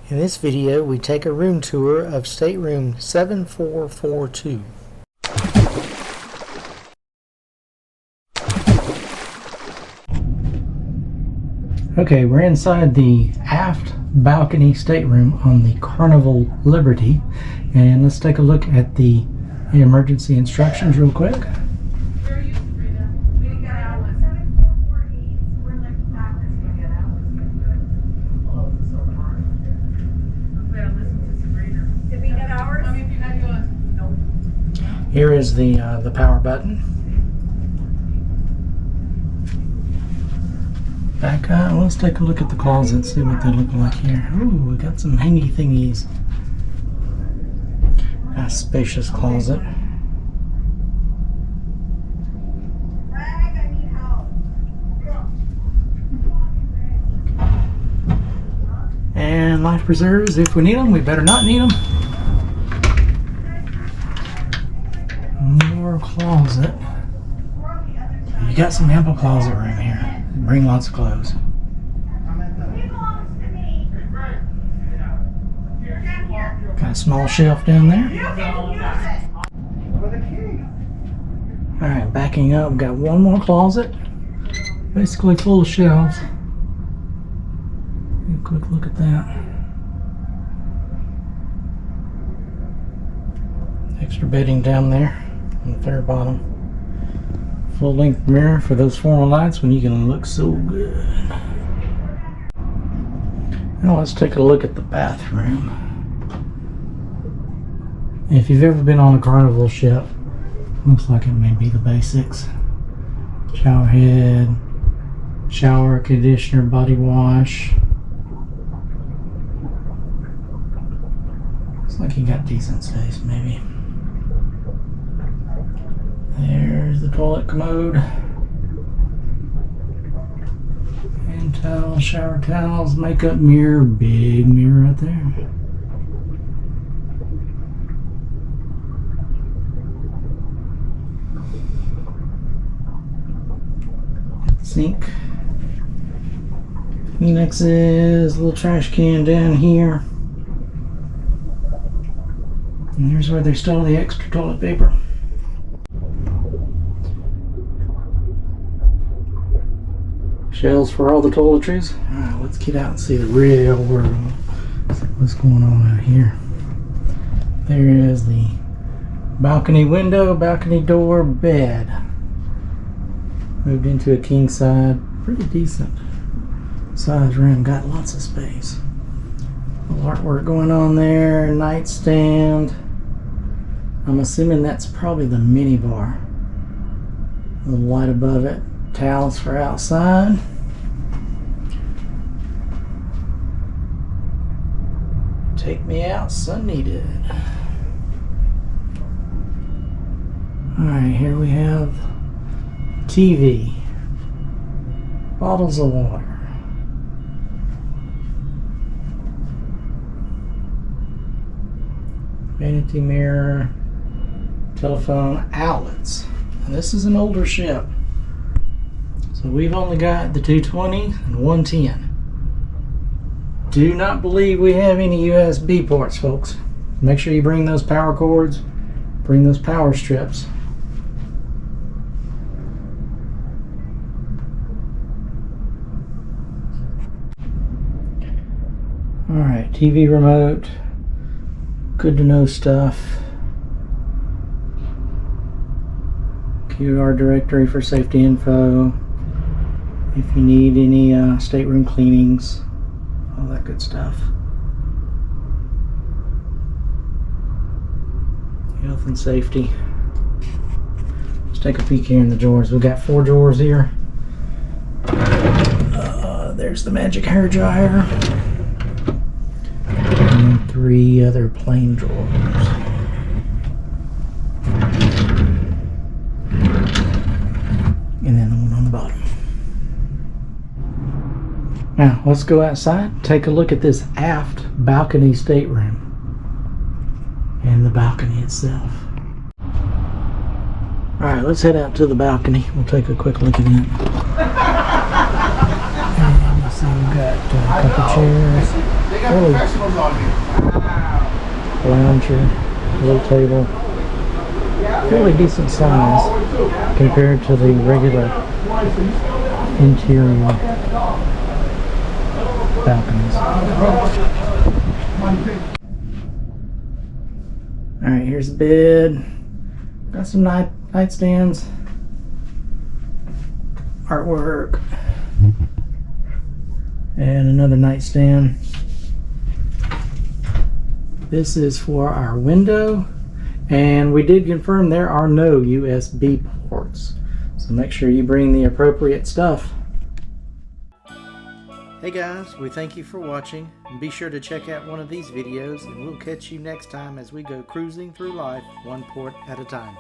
In this video, we take a room tour of stateroom 7442. Okay, we're inside the aft balcony stateroom on the Carnival Liberty, and let's take a look at the emergency instructions real quick. Here is the power button. Back up. Let's take a look at the closet, see what they look like here. Ooh, we got some hangy thingies. A spacious closet. And life preservers, if we need them. We better not need them. More closet. You got some ample closet room here. Bring lots of clothes. Got a small shelf down there. Alright, backing up, we've got one more closet. Basically full of shelves. Take a quick look at that. Extra bedding down there on the very bottom. Full length mirror for those formal lights when you can look so good. Now let's take a look at the bathroom. If you've ever been on a Carnival ship, looks like it may be the basics. Shower head, shower, conditioner, body wash. Looks like you got decent space maybe. There's the toilet commode. Hand towels, shower towels, makeup mirror, big mirror right there. Sink. Next is a little trash can down here. And here's where they store the extra toilet paper. Shelves for all the toiletries. Alright, let's get out and see the real world. See what's going on out here. There is the balcony window, balcony door, bed. Moved into a king side. Pretty decent size room. Got lots of space. A little artwork going on there. Nightstand. I'm assuming that's probably the mini bar. A little light above it. Towels for outside. Take me out, sun needed. Alright, here we have TV. Bottles of water. Vanity mirror. Telephone outlets. And this is an older ship. So we've only got the 220 and 110. Do not believe we have any USB ports, folks. Make sure you bring those power cords, bring those power strips. Alright, TV remote, good to know stuff. QR directory for safety info. If you need any stateroom cleanings, all that good stuff. Health and safety. Let's take a peek here in the drawers. We've got 4 drawers here. There's the magic hair dryer. And 3 other plain drawers. And then the one on the bottom. Now, let's go outside, take a look at this aft balcony stateroom and the balcony itself. Alright, let's head out to the balcony. We'll take a quick look at it. And you see we've got a couple chairs, fairly lounger, little table, fairly decent size compared to the regular interior balconies. Alright, here's the bed. Got some nightstands, artwork, and another nightstand. This is for our window, and we did confirm there are no USB ports, so make sure you bring the appropriate stuff. Hey guys, we thank you for watching, and be sure to check out one of these videos, and we'll catch you next time as we go cruising through life one port at a time.